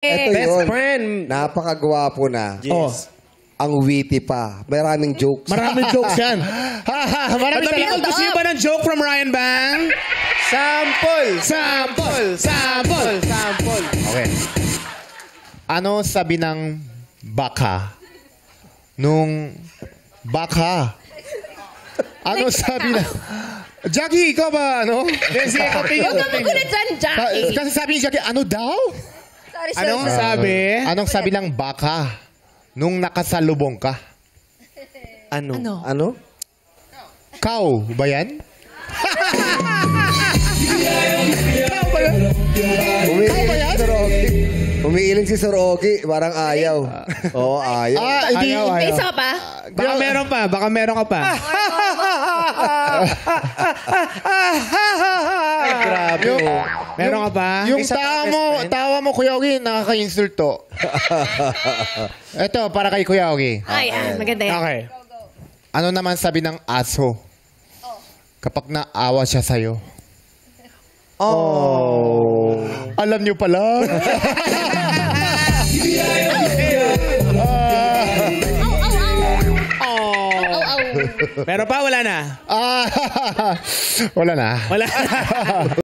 Ito Best yun. friend. Napakagwapo na. Yes. Ang witty pa. Maraming jokes. Maraming jokes yan. Maraming But the people, gusto niyo ba ng joke from Ryan Bang? Sample! Sample! Sample! Sample! Okay. Ano sabi ng baka nung baka? Ano sabi na... Jackie, ikaw ba, ano? Sige, continue. Huwag ka magulit dyan, Jackie. Kasi sabi ni Jackie, ano daw? Sorry, Anong sorry. sabi? Anong sabi ng baka nung nakasalubong ka? Ano? Ano? Cow ba yan? Umiiling si Sir Ogie. Parang ayaw. Oo, ayaw. Hindi. Ayaw, May ayaw. isa ka pa? Baka meron pa. Baka meron ka pa. Ay, grabe. oh. Meron ka pa? Yung Isa pa, tawa mo, Kuya Ogie, nakaka-insulto. Ito, para kay Kuya Ogie. Ay, maganda yan. Okay. Ano naman sabi ng aso? Kapag naawa siya sa'yo. Oh. Alam niyo pala. Pero pa, wala na. Wala na. Wala na.